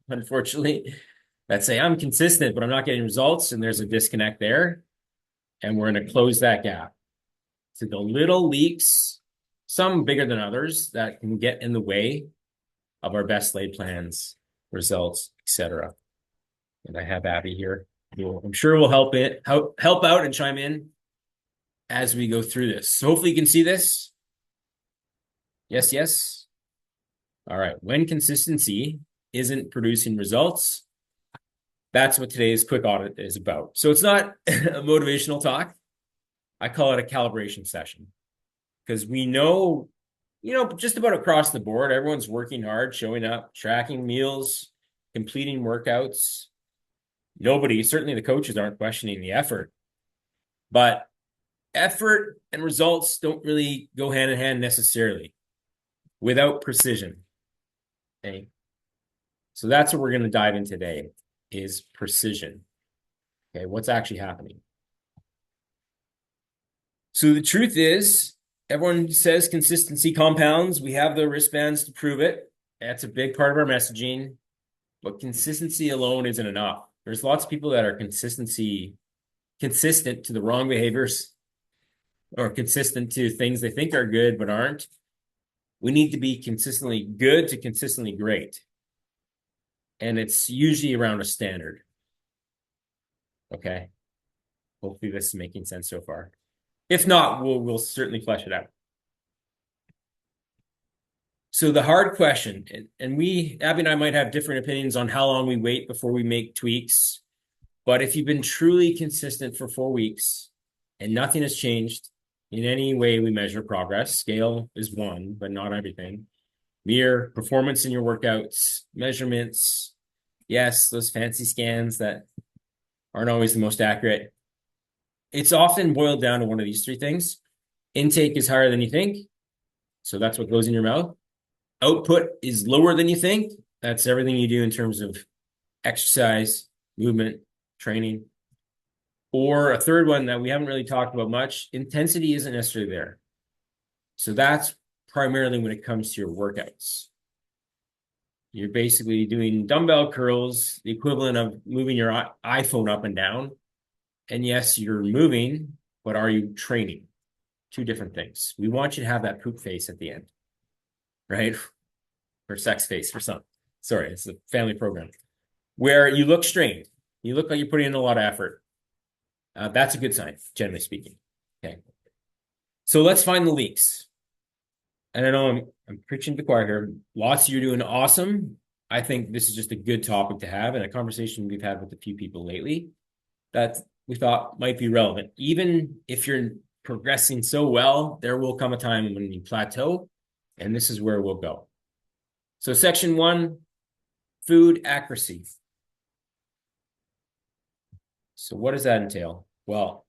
unfortunately, that say I'm consistent, but I'm not getting results, and there's a disconnect there. And we're going to close that gap. So the little leaks, some bigger than others, that can get in the way of our best laid plans, results, etc. And I have Abby here. I'm sure we'll help out and chime in as we go through this. So hopefully you can see this. Yes, yes. All right. When consistency isn't producing results, that's what today's quick audit is about. So it's not a motivational talk. I call it a calibration session because we know, just about across the board, everyone's working hard, showing up, tracking meals, completing workouts. Nobody, certainly the coaches, aren't questioning the effort, but effort and results don't really go hand in hand necessarily without precision. Okay. So that's what we're going to dive in today is precision. Okay. What's actually happening? So the truth is, everyone says consistency compounds. We have the wristbands to prove it. That's a big part of our messaging, but consistency alone isn't enough. There's lots of people that are consistent to the wrong behaviors or consistent to things they think are good but aren't. We need to be consistently good to consistently great. And it's usually around a standard. Okay. Hopefully this is making sense so far. If not, we'll certainly flesh it out. So the hard question, and Abby and I might have different opinions on how long we wait before we make tweaks. But if you've been truly consistent for 4 weeks and nothing has changed in any way we measure progress, scale is one, but not everything. Mere performance in your workouts, measurements, yes, those fancy scans that aren't always the most accurate. It's often boiled down to one of these three things. Intake is higher than you think. So that's what goes in your mouth. Output is lower than you think. That's everything you do in terms of exercise, movement, training. Or a third one that we haven't really talked about much, intensity isn't necessarily there. So that's primarily when it comes to your workouts. You're basically doing dumbbell curls, the equivalent of moving your iPhone up and down. And yes, you're moving, but are you training? Two different things. We want you to have that poop face at the end, right? Or sex face or something. Sorry, it's a family program where you look strained. You look like you're putting in a lot of effort. That's a good sign, generally speaking. Okay. So let's find the leaks. And I know I'm preaching to the choir here. Lots of you are doing awesome. I think this is just a good topic to have and a conversation we've had with a few people lately that we thought might be relevant. Even if you're progressing so well, there will come a time when you plateau, and this is where we'll go. So section 1, food accuracy. So what does that entail? Well,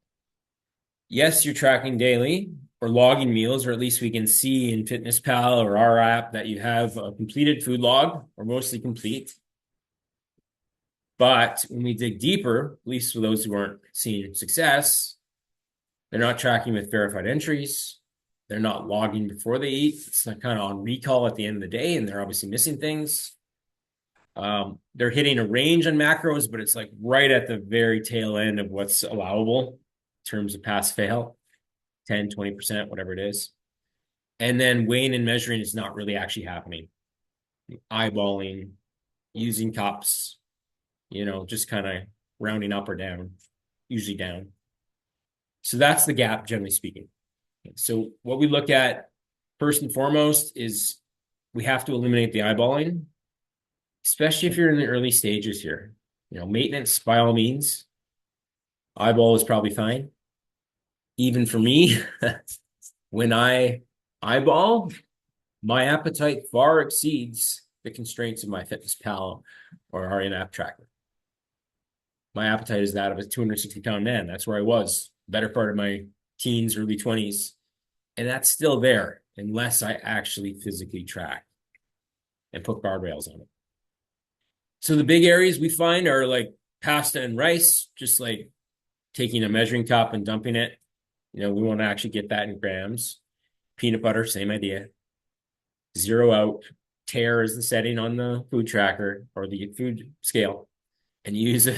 yes, you're tracking daily or logging meals, or at least we can see in FitnessPal or our app that you have a completed food log or mostly complete. But when we dig deeper, at least for those who aren't seeing success, they're not tracking with verified entries. They're not logging before they eat. It's not kind of on recall at the end of the day, and they're obviously missing things. They're hitting a range on macros, but it's like right at the very tail end of what's allowable in terms of pass fail, 10, 20%, whatever it is. And then weighing and measuring is not really actually happening. Eyeballing, using cups, just kind of rounding up or down, usually down. So that's the gap, generally speaking. So what we look at first and foremost is we have to eliminate the eyeballing, especially if you're in the early stages here. Maintenance, by all means, eyeball is probably fine. Even for me, when I eyeball, my appetite far exceeds the constraints of my FitnessPal or our in-app tracker. My appetite is that of a 260-pound man. That's where I was, better part of my teens, early 20s. And that's still there unless I actually physically track and put guardrails on it. So the big areas we find are like pasta and rice, just like taking a measuring cup and dumping it. We want to actually get that in grams. Peanut butter, same idea. Zero out. tare is the setting on the food tracker or the food scale, and use a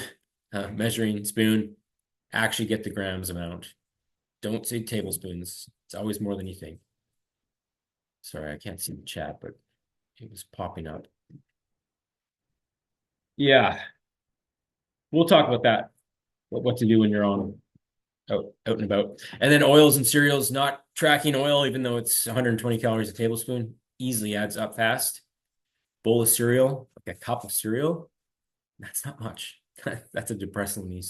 measuring spoon. Actually get the grams amount. Don't say tablespoons. It's always more than you think. Sorry, I can't see the chat, but it was popping up. Yeah, we'll talk about that. What to do when you're on out and about. And then oils and cereals, not tracking oil, even though it's 120 calories a tablespoon, easily adds up fast. Bowl of cereal, like a cup of cereal, that's not much. That's a depressingly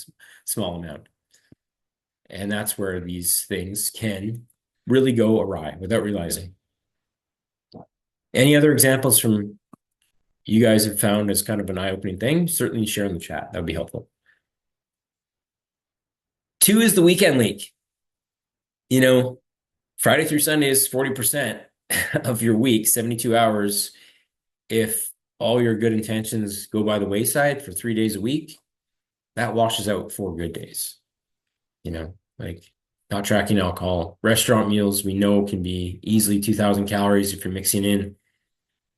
small amount. And that's where these things can really go awry without realizing. Any other examples from you guys have found as kind of an eye-opening thing? Certainly share in the chat. That would be helpful. 2 is the weekend leak. You know, Friday through Sunday is 40% of your week, 72 hours. If all your good intentions go by the wayside for 3 days a week, that washes out 4 good days. You know, like not tracking alcohol. Restaurant meals we know can be easily 2,000 calories if you're mixing in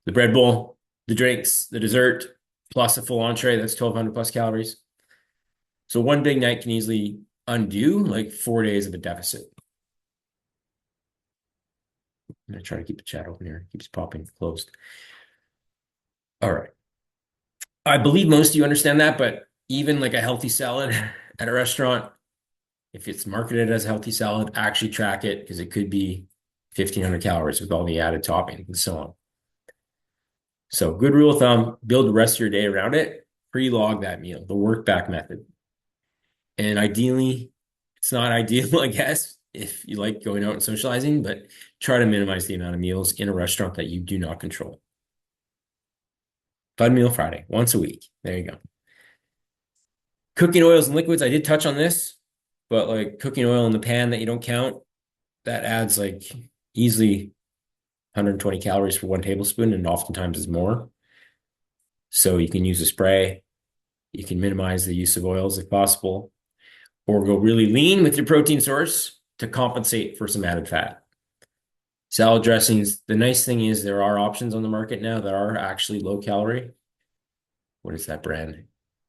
the bread bowl, the drinks, the dessert, plus a full entree. That's 1,200 plus calories. So one big night can easily undo like 4 days of a deficit. I'm going to try to keep the chat open here. It keeps popping closed. All right. I believe most of you understand that, but even like a healthy salad at a restaurant, if it's marketed as a healthy salad, actually track it because it could be 1,500 calories with all the added toppings and so on. So good rule of thumb, build the rest of your day around it, pre-log that meal, the work back method. And ideally, it's not ideal, I guess, if you like going out and socializing, but try to minimize the amount of meals in a restaurant that you do not control. Fun Meal Friday, once a week. There you go. Cooking oils and liquids, I did touch on this, but like cooking oil in the pan that you don't count, that adds like easily 120 calories for 1 tablespoon and oftentimes is more. So you can use a spray. You can minimize the use of oils if possible, or go really lean with your protein source to compensate for some added fat. Salad dressings, the nice thing is there are options on the market now that are actually low calorie. What is that brand?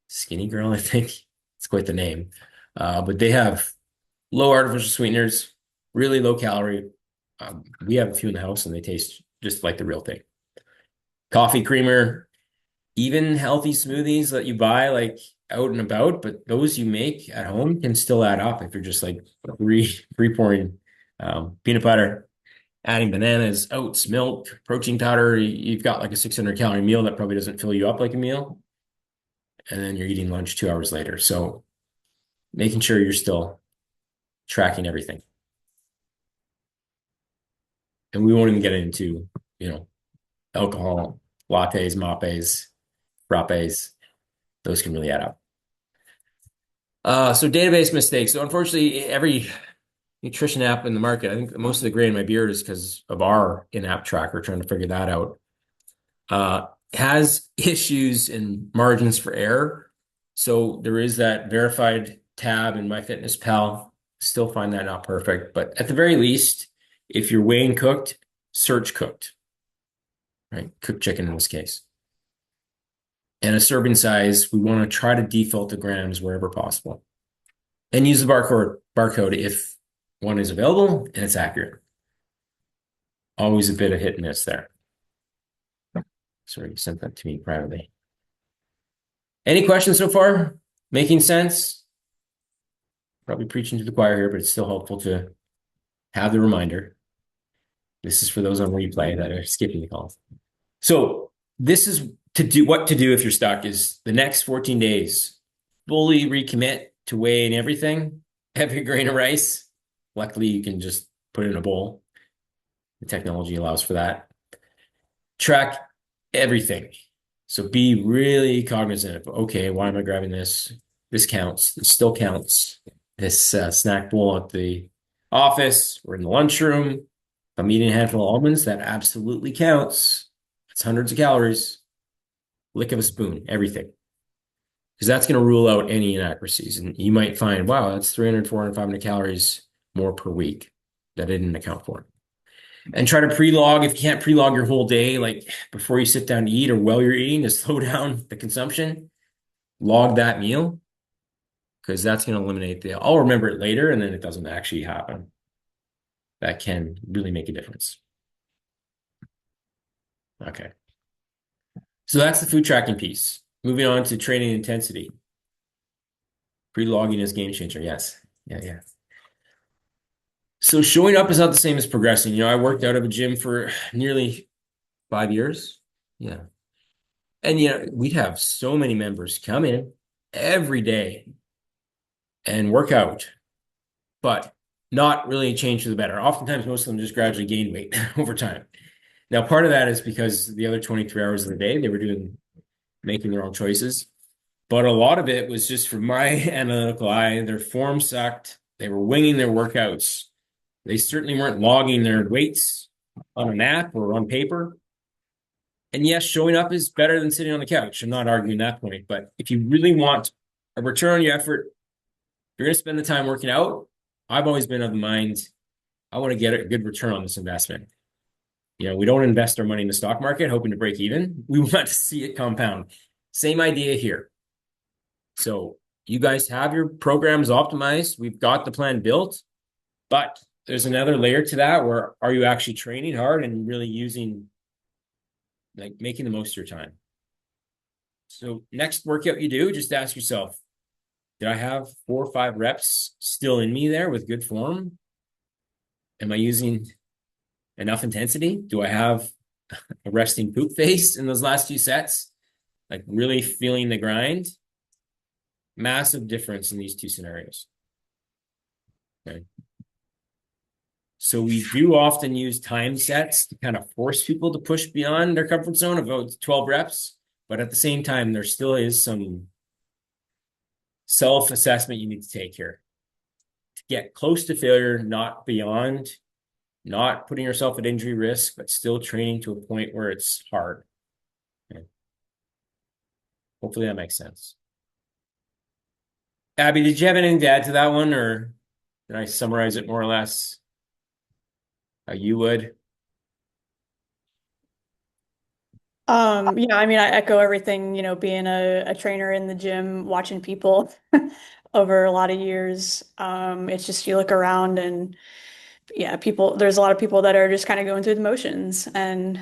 Skinny Girl, I think. It's quite the name. But they have low artificial sweeteners, really low calorie. We have a few in the house and they taste just like the real thing. Coffee creamer, even healthy smoothies that you buy like out and about, but those you make at home can still add up if you're just like pre-pouring peanut butter, adding bananas, oats, milk, protein powder. You've got like a 600 calorie meal that probably doesn't fill you up like a meal. And then you're eating lunch 2 hours later. So making sure you're still tracking everything. And we won't even get into, alcohol, lattes, mappes, frappes. Those can really add up. So database mistakes. So unfortunately, every nutrition app in the market, I think most of the gray in my beard is because of our in-app tracker, trying to figure that out, has issues and margins for error. So there is that verified tab in MyFitnessPal. Still find that not perfect, but at the very least, if you're weighing cooked, search cooked, right? Cooked chicken in this case. And a serving size, we want to try to default to grams wherever possible. And use the barcode if one is available and it's accurate. Always a bit of hit and miss there. Sorry, you sent that to me privately. Any questions so far? Making sense? Probably preaching to the choir here, but it's still helpful to have the reminder. This is for those on replay that are skipping the calls. So this is what to do if you're stuck is the next 14 days, fully recommit to weighing everything, every grain of rice. Luckily, you can just put it in a bowl. The technology allows for that. Track everything. So be really cognizant of, okay, why am I grabbing this? This counts. This still counts. This snack bowl at the office or in the lunchroom. If I'm eating a handful of almonds, that absolutely counts. It's hundreds of calories. Lick of a spoon, everything. Because that's going to rule out any inaccuracies. And you might find, wow, that's 300, 400, 500 calories more per week that I didn't account for. And try to pre-log. If you can't pre-log your whole day, like before you sit down to eat or while you're eating, to slow down the consumption, log that meal, because that's going to eliminate I'll remember it later, and then it doesn't actually happen. That can really make a difference. Okay. So that's the food tracking piece. Moving on to training intensity. Pre-logging is game changer. Yes. Yeah. So showing up is not the same as progressing. I worked out of a gym for nearly 5 years. Yeah. And we'd have so many members come in every day and work out, but not really change for the better. Oftentimes, most of them just gradually gain weight over time. Now, part of that is because the other 23 hours of the day, they were making their own choices. But a lot of it was just from my analytical eye, their form sucked. They were winging their workouts. They certainly weren't logging their weights on an app or on paper. And yes, showing up is better than sitting on the couch. I'm not arguing that point. But if you really want a return on your effort, you're going to spend the time working out. I've always been of the mind, I want to get a good return on this investment. We don't invest our money in the stock market hoping to break even. We want to see it compound. Same idea here. So you guys have your programs optimized. We've got the plan built, but there's another layer to that where are you actually training hard and really making the most of your time? So next workout you do, just ask yourself, did I have 4 or 5 reps still in me there with good form? Am I using enough intensity? Do I have a resting poop face in those last few sets? Like really feeling the grind? Massive difference in these two scenarios. Okay. So we do often use time sets to kind of force people to push beyond their comfort zone of about 12 reps. But at the same time, there still is some self-assessment you need to take here to get close to failure, not beyond, not putting yourself at injury risk, but still training to a point where it's hard. Okay. Hopefully that makes sense. Abby, did you have anything to add to that one, or did I summarize it more or less how you would? Yeah, I mean, I echo everything, being a trainer in the gym, watching people over a lot of years. It's just you look around and yeah, there's a lot of people that are just kind of going through the motions and,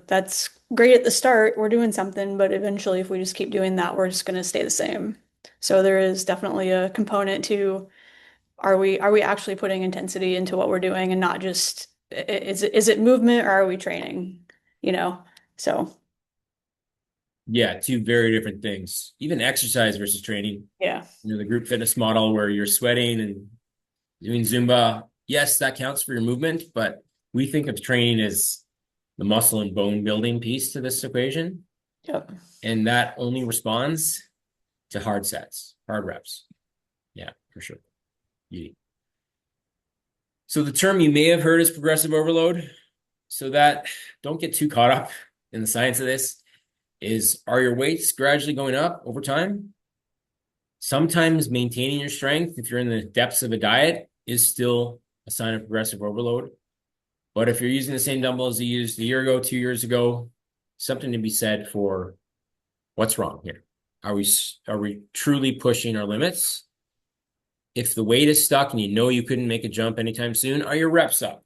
that's great at the start. We're doing something, but eventually if we just keep doing that, we're just going to stay the same. So there is definitely a component to are we actually putting intensity into what we're doing and not just is it movement or are we training? You know? So Yeah, two very different things. Even exercise versus training. yeah. The group fitness model where you're sweating and doing Zumba. Yes, that counts for your movement, but we think of training as the muscle and bone building piece to this equation. Yep. And that only responds to hard sets, hard reps. Yeah, for sure. Yeah. So the term you may have heard is progressive overload. So that don't get too caught up in the science of this. Are your weights gradually going up over time? Sometimes maintaining your strength, if you're in the depths of a diet, is still a sign of progressive overload. But if you're using the same dumbbells you used a year ago, 2 years ago, something to be said for what's wrong here. Are we truly pushing our limits? If the weight is stuck and you couldn't make a jump anytime soon, are your reps up?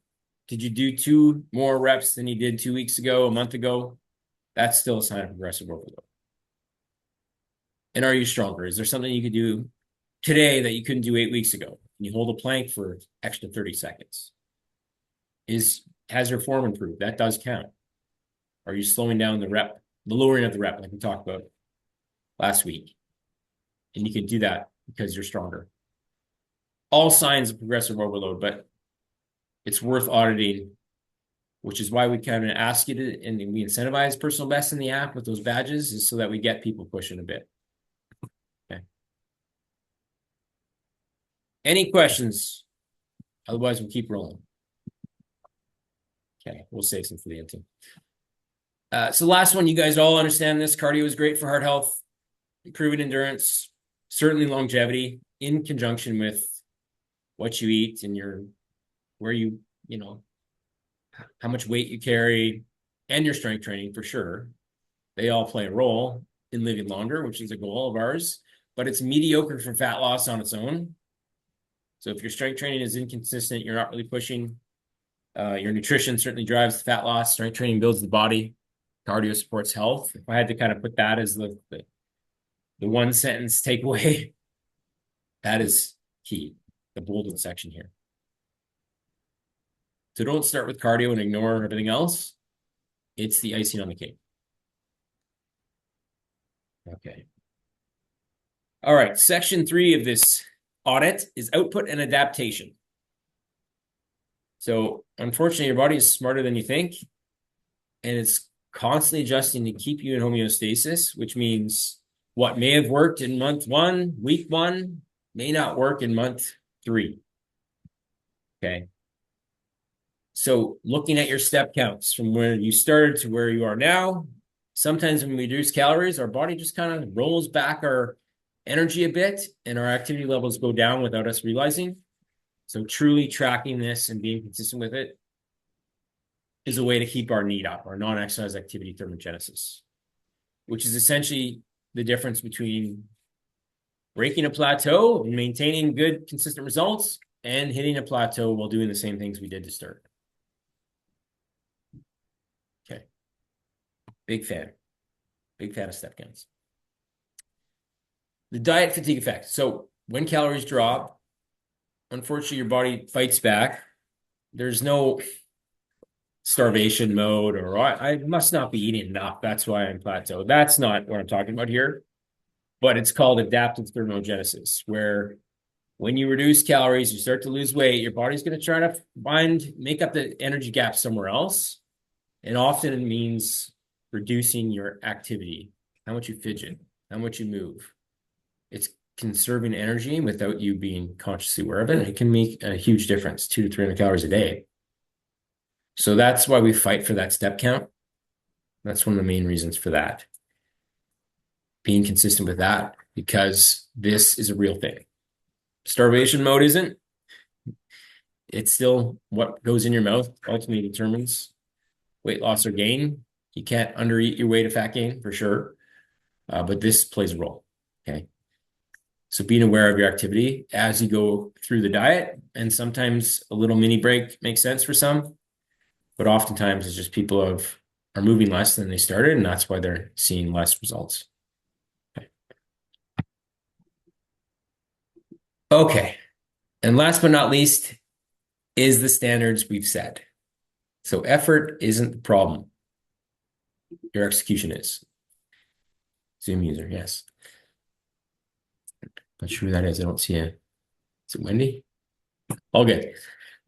Did you do 2 more reps than you did 2 weeks ago, a month ago? That's still a sign of progressive overload. And are you stronger? Is there something you could do today that you couldn't do 8 weeks ago? Can you hold a plank for extra 30 seconds? Has your form improved? That does count. Are you slowing down the lowering of the rep, like we talked about last week? And you can do that because you're stronger. All signs of progressive overload, but it's worth auditing, which is why we kind of ask you to, and we incentivize personal best in the app with those badges, is so that we get people pushing a bit. Okay. Any questions? Otherwise, we'll keep rolling. Okay, we'll save some for the end team. So last one, you guys all understand this. Cardio is great for heart health, improving endurance, certainly longevity, in conjunction with what you eat and where you how much weight you carry, and your strength training for sure. They all play a role in living longer, which is a goal of ours, but it's mediocre for fat loss on its own. So if your strength training is inconsistent, you're not really pushing. Your nutrition certainly drives the fat loss. Strength training builds the body. Cardio supports health. If I had to kind of put that as the one sentence takeaway, that is key, the bolded section here. So don't start with cardio and ignore everything else. It's the icing on the cake. Okay. All right. Section 3 of this audit is output and adaptation. So unfortunately, your body is smarter than you think, and it's constantly adjusting to keep you in homeostasis, which means what may have worked in month 1, week 1, may not work in month 3. Okay. So looking at your step counts from where you started to where you are now, sometimes when we reduce calories, our body just kind of rolls back our energy a bit and our activity levels go down without us realizing. So truly tracking this and being consistent with it is a way to keep our NEAT up, our non-exercise activity thermogenesis, which is essentially the difference between breaking a plateau and maintaining good, consistent results and hitting a plateau while doing the same things we did to start. Okay. Big fan of step counts. The diet fatigue effect. So when calories drop, unfortunately, your body fights back. There's no starvation mode or I must not be eating enough. That's why I'm plateaued. That's not what I'm talking about here. But it's called adaptive thermogenesis, where when you reduce calories, you start to lose weight, your body's going to try to make up the energy gap somewhere else. And often it means reducing your activity, how much you fidget, how much you move. It's conserving energy without you being consciously aware of it. It can make a huge difference, 200 to 300 calories a day. So that's why we fight for that step count. That's one of the main reasons for that. Being consistent with that, because this is a real thing. Starvation mode isn't. It's still what goes in your mouth ultimately determines weight loss or gain. You can't undereat your way to fat gain for sure, but this plays a role. Okay. So being aware of your activity as you go through the diet, and sometimes a little mini break makes sense for some, but oftentimes it's just people are moving less than they started, and that's why they're seeing less results. Okay. And last but not least is the standards we've set. So effort isn't the problem. Your execution is. Zoom user, yes. Not sure who that is. I don't see a. Is it Wendy? All good.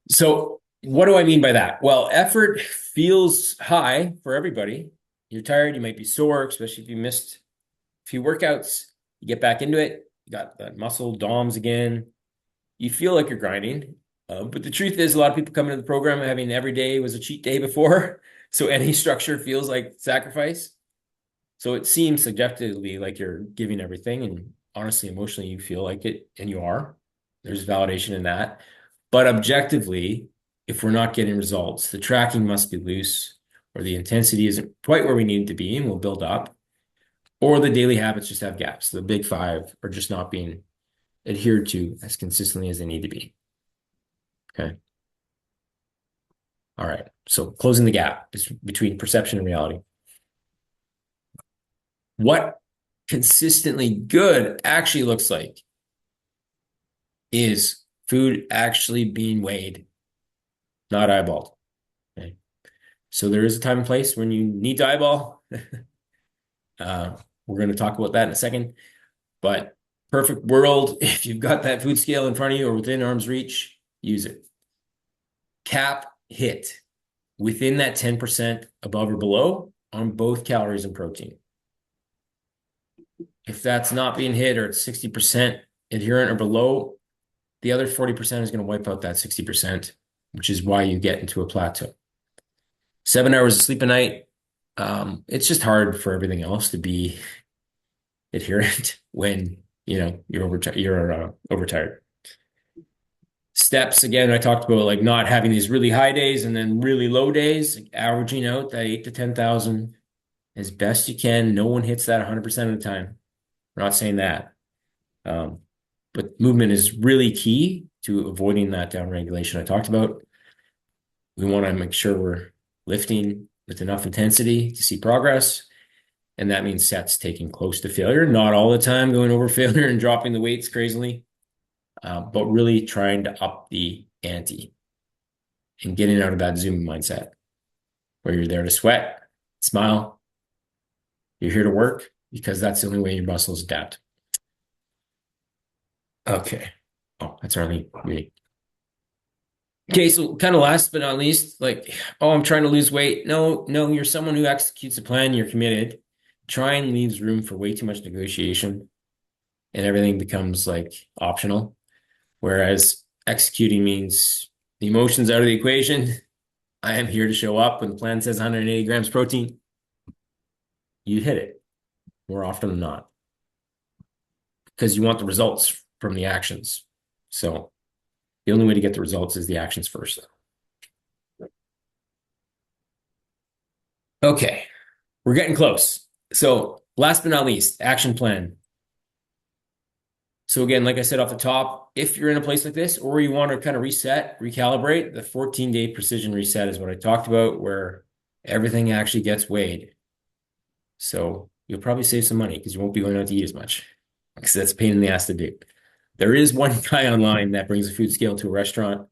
So what do I mean by that? Well, effort feels high for everybody. You're tired, you might be sore, especially if you missed a few workouts. You get back into it, you got that muscle DOMs again. You feel like you're grinding. But the truth is, a lot of people come into the program having every day was a cheat day before. So any structure feels like sacrifice. So it seems subjectively like you're giving everything, and honestly, emotionally, you feel like it, and you are. There's validation in that. But objectively, if we're not getting results, the tracking must be loose, or the intensity isn't quite where we need it to be, and we'll build up, or the daily habits just have gaps. The big 5 are just not being adhered to as consistently as they need to be. Okay. All right. So closing the gap between perception and reality. What consistently good actually looks like is food actually being weighed, not eyeballed. Okay. So there is a time and place when you need to eyeball. We're going to talk about that in a second. But perfect world, if you've got that food scale in front of you or within arm's reach, use it. Cap hit within that 10% above or below on both calories and protein. If that's not being hit, or it's 60% adherent or below, the other 40% is going to wipe out that 60%, which is why you get into a plateau. 7 hours of sleep a night. It's just hard for everything else to be adherent when you're overtired. Steps, again, I talked about like not having these really high days and then really low days, like averaging out that 8 to 10,000 as best you can. No one hits that 100% of the time. I'm not saying that. Um, but movement is really key to avoiding that down regulation I talked about. We want to make sure we're lifting with enough intensity to see progress. And that means sets taking close to failure, not all the time going over failure and dropping the weights crazily, but really trying to up the ante and getting out of that zoom mindset where you're there to sweat, smile, you're here to work because that's the only way your muscles adapt. Okay. Oh, that's our lead reading. Okay, so kind of last but not least, like, oh, I'm trying to lose weight. No, you're someone who executes a plan, you're committed. Trying leaves room for way too much negotiation and everything becomes like optional. Whereas executing means the emotions out of the equation. I am here to show up when the plan says 180 grams protein. You hit it more often than not because you want the results from the actions. So the only way to get the results is the actions first. Okay, we're getting close. So last but not least, action plan. So again, like I said off the top, if you're in a place like this or you want to kind of reset, recalibrate, the 14-day precision reset is what I talked about, where everything actually gets weighed. So you'll probably save some money because you won't be going out to eat as much because that's a pain in the ass to do. There is one guy online that brings a food scale to a restaurant.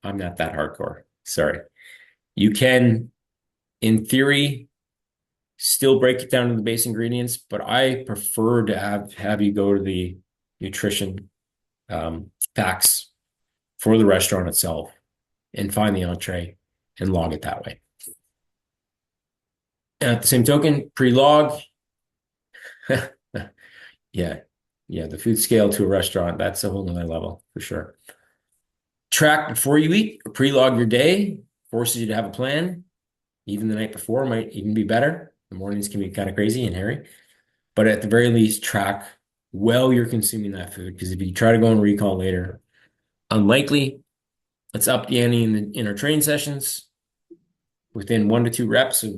I'm not that hardcore. Sorry. You can, in theory, still break it down to the base ingredients, but I prefer to have you go to the nutrition facts for the restaurant itself and find the entree and log it that way. And at the same token, pre-log, yeah, the food scale to a restaurant, that's a whole nother level for sure. Track before you eat, or pre-log your day, forces you to have a plan. Even the night before might even be better. The mornings can be kind of crazy and hairy, but at the very least, track while you're consuming that food. Because if you try to go on recall later, unlikely. Let's up the ante in our training sessions within 1 to 2 reps of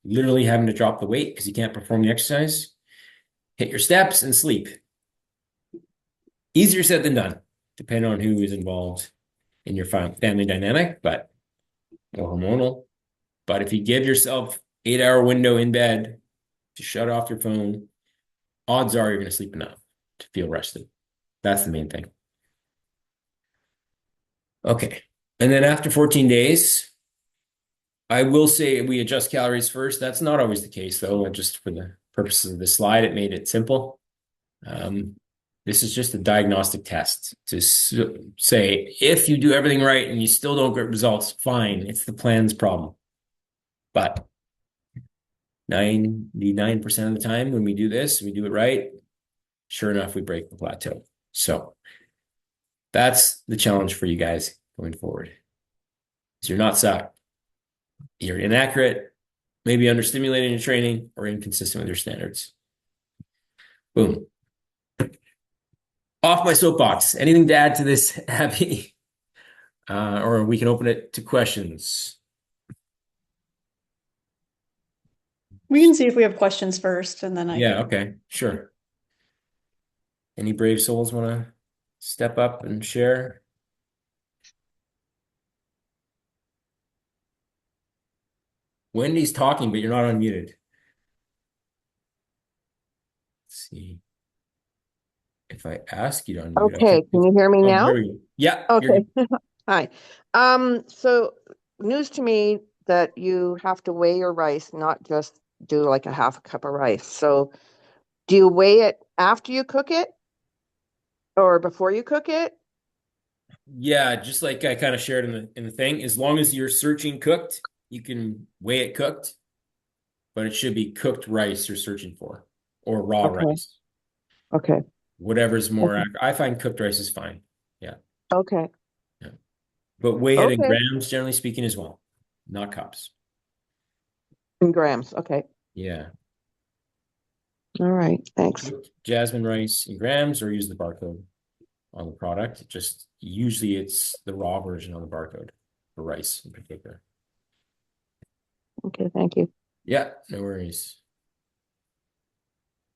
literally having to drop the weight because you can't perform the exercise. Hit your steps and sleep. Easier said than done, depending on who is involved in your family dynamic, but or hormonal. But if you give yourself 8-hour window in bed to shut off your phone, odds are you're going to sleep enough to feel rested. That's the main thing. Okay. And then after 14 days, I will say we adjust calories first. That's not always the case, though. Just for the purposes of the slide, it made it simple. This is just a diagnostic test to say if you do everything right and you still don't get results, fine. It's the plan's problem. But 99% of the time when we do this, we do it right, sure enough, we break the plateau. So that's the challenge for you guys going forward. Is you're not sucked. You're inaccurate, maybe understimulating your training or inconsistent with your standards. Boom. Off my soapbox. Anything to add to this, Abby? Or we can open it to questions. We can see if we have questions first, and then I Yeah, can. okay, sure. Any brave souls want to step up and share? Wendy's talking, but you're not unmuted. Let's see. If I ask you to unmute, I Okay, think can you hear me oh, now? there we go. Yeah, Okay. Hi. So news to me that you have to weigh your rice, not just do like a half a cup of rice. So do you weigh it after you cook it or before you cook it? yeah, just like I kind of shared in the thing, as long as you're searching cooked, you can weigh it cooked, but it should be cooked rice you're searching for or raw Okay. rice. Okay. Whatever's more Okay. accurate. I find cooked rice is fine. Yeah. Okay. Yeah. But weigh it in Okay. grams, generally speaking, as well, not cups. In grams. Okay. Yeah. All right. Thanks. Cooked jasmine rice in grams or use the barcode on the product. Just usually it's the raw version on the barcode for rice in particular. Okay, thank you. Yeah, no worries.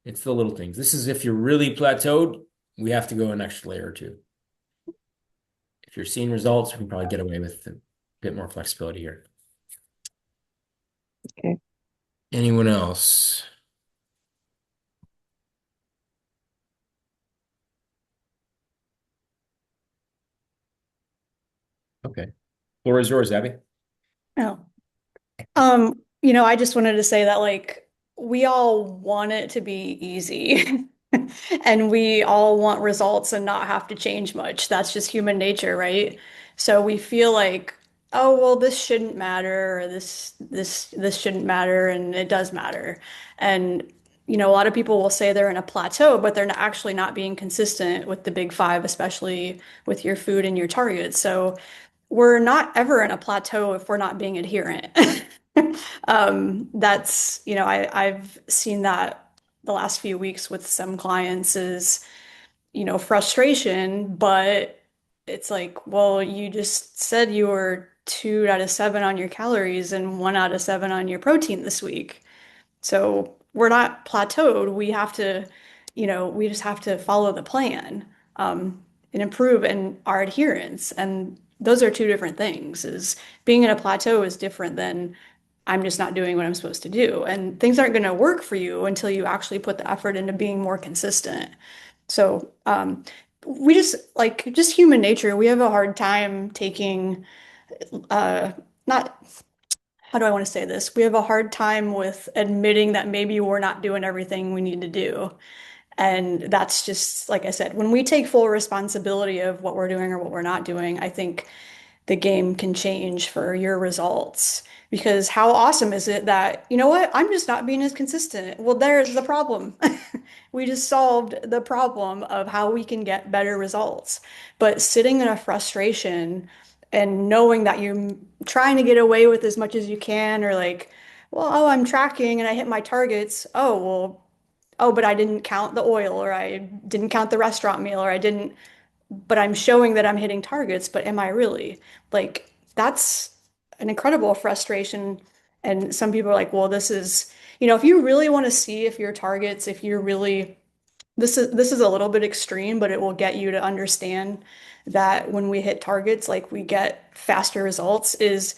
It's the little things. This is if you're really plateaued, we have to go an extra layer or two. If you're seeing results, we can probably get away with a bit more flexibility here. Okay. Anyone else? Okay. Floor is yours, Abby. Oh. I just wanted to say that like we all want it to be easy. And we all want results and not have to change much. That's just human nature, right? So we feel like, oh, well, this shouldn't matter, or this shouldn't matter, and it does matter. And a lot of people will say they're in a plateau, but they're actually not being consistent with the big five, especially with your food and your targets. So we're not ever in a plateau if we're not being adherent. I've seen that the last few weeks with some clients is, frustration, but it's like, well, you just said you were 2 out of 7 on your calories and 1 out of 7 on your protein this week. So we're not plateaued. We just have to follow the plan, and improve in our adherence. And those are two different things. Is being in a plateau is different than I'm just not doing what I'm supposed to do. And things aren't going to work for you until you actually put the effort into being more consistent. So, we just human nature, we have a hard time taking, not, how do I want to say this? We have a hard time with admitting that maybe we're not doing everything we need to do. And that's just, like I said, when we take full responsibility of what we're doing or what we're not doing, I think the game can change for your results. Because how awesome is it that, you know what, I'm just not being as consistent? Well, there's the problem. We just solved the problem of how we can get better results. But sitting in a frustration and knowing that you're trying to get away with as much as you can, or like, well, oh, I'm tracking and I hit my targets. Oh, well, oh, but I didn't count the oil, or I didn't count the restaurant meal, or I didn't, but I'm showing that I'm hitting targets, but am I really? Like, that's an incredible frustration. And some people are like, well, this is, if you really want to see if your targets, if you're really, this is a little bit extreme, but it will get you to understand that when we hit targets, like we get faster results, is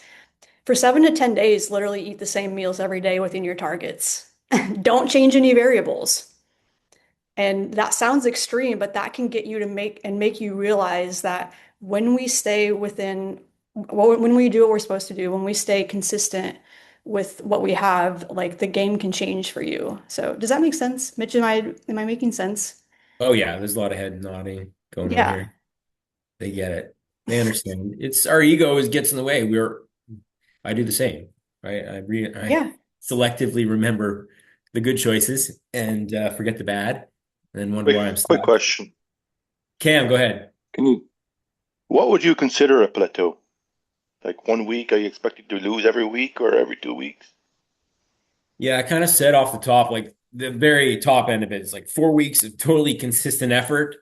for 7 to 10 days, literally eat the same meals every day within your targets. Don't change any variables. And that sounds extreme, but that can get you to make you realize that when we stay within, well, when we do what we're supposed to do, when we stay consistent with what we have, like the game can change for you. So does that make sense? Mitch, am I making sense? Oh yeah, there's a lot of head nodding going on Yeah. here. They get it. They understand. It's our ego is gets in the way. I do the same, right? I Yeah. selectively remember the good choices and forget the bad, and then wonder why I'm Quick stuck. question. Cam, go ahead. What would you consider a plateau? Like 1 week, are you expected to lose every week or every 2 weeks? Yeah, I kind of said off the top, like the very top end of it is like 4 weeks of totally consistent effort,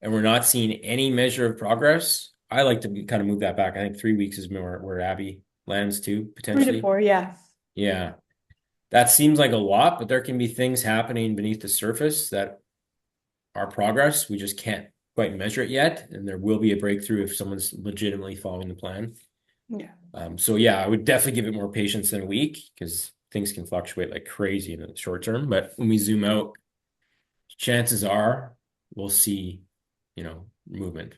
and we're not seeing any measure of progress. I like to kind of move that back. I think 3 weeks is more where Abby lands too, 3 to 4, potentially. yeah. Yeah. That seems like a lot, but there can be things happening beneath the surface that are progress. We just can't quite measure it yet. And there will be a breakthrough if someone's legitimately following the plan. Yeah. So yeah, I would definitely give it more patience than a week because things can fluctuate like crazy in the short term. But when we zoom out, chances are we'll see, movement,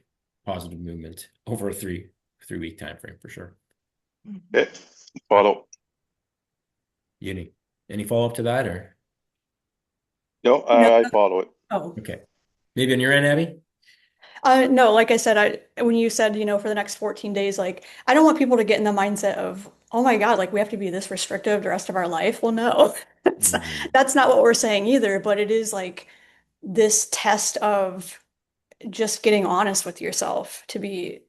positive movement over a three week time frame for sure. Yeah, follow. Any follow up to that or No, No. I follow it. Oh. okay? Maybe on your end, Abby? No, like I said, when you said, for the next 14 days, like I don't want people to get in the mindset of, oh my God, like we have to be this restrictive the rest of our life. Well, no, Mhm. that's not what we're saying either, but it is like this test of just getting honest with yourself, to be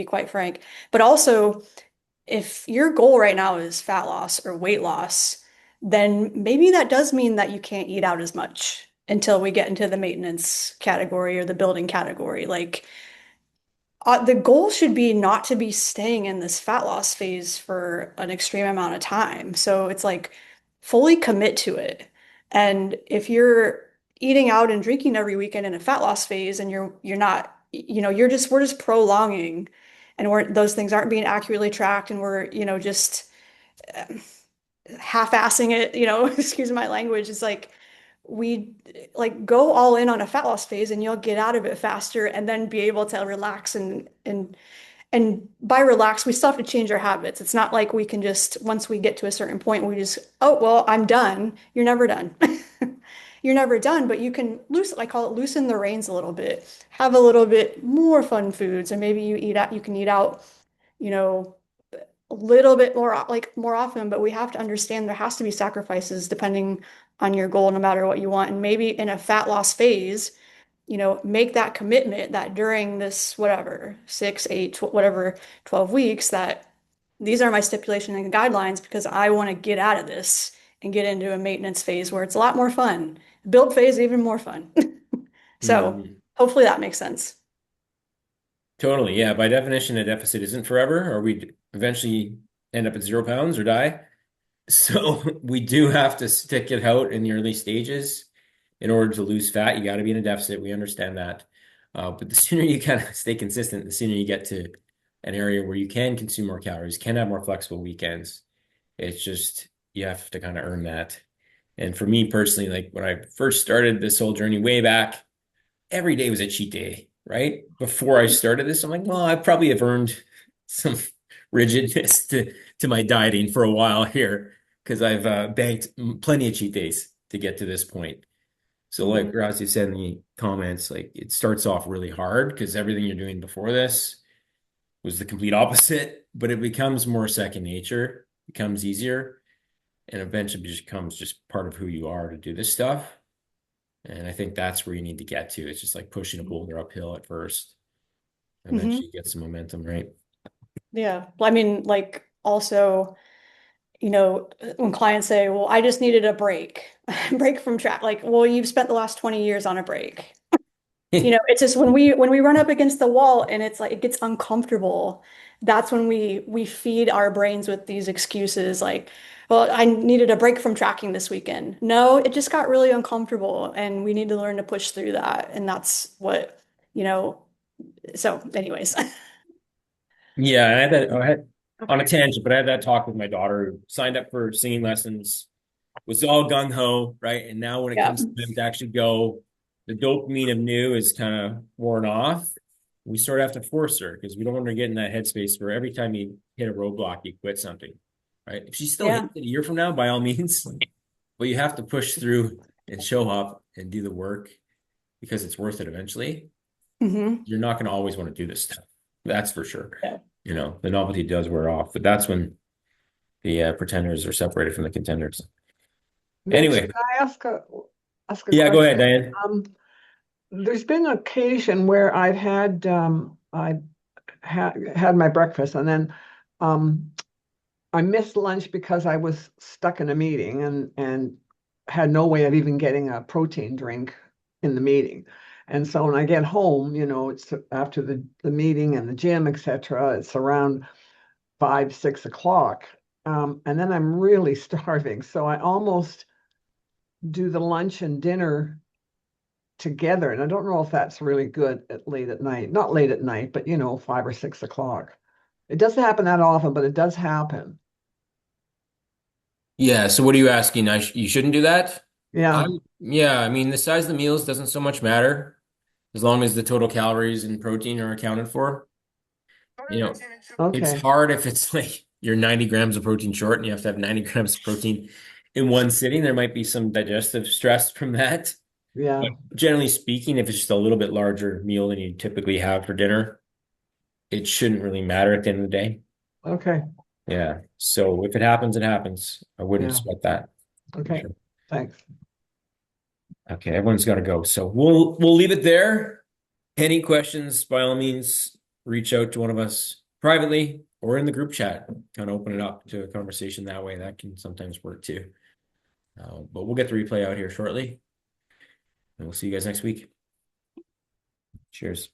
quite frank. But also, if your goal right now is fat loss or weight loss, then maybe that does mean that you can't eat out as much. until we get into the maintenance category or the building category. Like the goal should be not to be staying in this fat loss phase for an extreme amount of time. So it's like fully commit to it. And if you're eating out and drinking every weekend in a fat loss phase and you're not, we're just prolonging and those things aren't being accurately tracked and we're, just half-assing it, excuse my language. It's like we like go all in on a fat loss phase and you'll get out of it faster and then be able to relax and by relax, we still have to change our habits. It's not like we can just, once we get to a certain point, we just, oh, well, I'm done. You're never done. You're never done, but you can I call it loosen the reins a little bit, have a little bit more fun foods, and maybe you can eat out, you know, a little bit more, like more often, but we have to understand there has to be sacrifices depending on your goal, no matter what you want. And maybe in a fat loss phase, make that commitment that during this, whatever, 6, 8, whatever, 12 weeks, that these are my stipulation and guidelines because I want to get out of this and get into a maintenance phase where it's a lot more fun. Build phase, even more fun. So Mhm. hopefully that makes sense. Totally. Yeah. By definition, a deficit isn't forever, or we'd eventually end up at 0 pounds or die. So we do have to stick it out in the early stages. In order to lose fat, you got to be in a deficit. We understand that. But the sooner you kind of stay consistent, the sooner you get to an area where you can consume more calories, can have more flexible weekends. It's just, you have to kind of earn that. And for me personally, like when I first started this whole journey way back, every day was a cheat day, right? Before I started this, I'm like, well, I probably have earned some rigidness to my dieting for a while here because I've banked plenty of cheat days to get to this point. So like Mhm. Razi said in the comments, like it starts off really hard because everything you're doing before this was the complete opposite, but it becomes more second nature, becomes easier, and eventually just becomes just part of who you are to do this stuff. And I think that's where you need to get to. It's just like pushing a boulder uphill at first. Hmm. Eventually you get some momentum, right? Yeah. Well, I mean, like also, when clients say, well, I just needed a break, break from track, like, well, you've spent the last 20 years on a break. It's just when we run up against the wall and it's like it gets uncomfortable, that's when we feed our brains with these excuses like, well, I needed a break from tracking this weekend. No, it just got really uncomfortable and we need to learn to push through that. And that's what, you know, so anyways. Yeah, I had on a Okay. tangent, but I had that talk with my daughter who signed up for singing lessons, was all gung ho, right? And now when it Yeah. comes to time to actually go, the dopamine of new is kind of worn off. We sort of have to force her because we don't want her to get in that headspace where every time you hit a roadblock, you quit something, right? If she still hits Yeah. it a year from now, by all means, but you have to push through and show up and do the work because it's worth it eventually. Hmm. You're not going to always want to do this stuff. That's for sure. Yeah. The novelty does wear off, but that's when the pretenders are separated from the contenders. Mitch, Anyway, can I ask a yeah, go ahead, question? Diane. Um, there's been an occasion where I've had had my breakfast and then um, I missed lunch because I was stuck in a meeting and had no way of even getting a protein drink in the meeting. And so when I get home, it's after the meeting and the gym, etc. It's around 5, 6 o'clock. And then I'm really starving. So I almost do the lunch and dinner together. And I don't know if that's really good at late at night. Not late at night, but 5 or 6 o'clock. It doesn't happen that often, but it does happen. Yeah, so what are you asking? You shouldn't do that? Yeah. Yeah, I mean, the size of the meals doesn't so much matter as long as the total calories and protein are accounted for. You know, it's Okay. hard if it's like you're 90 grams of protein short and you have to have 90 grams of protein in one sitting. There might be some digestive stress from that. Yeah. But generally speaking, if it's just a little bit larger meal than you typically have for dinner, it shouldn't really matter at the end of the day. Okay. Yeah. So if it happens, it happens. I wouldn't Yeah. sweat that. For Okay. sure. Thanks. Okay, everyone's got to go. So we'll leave it there. Any questions, by all means, reach out to one of us privately or in the group chat. Kind of open it up to a conversation that way. That can sometimes work too. But we'll get the replay out here shortly. And we'll see you guys next week. Cheers.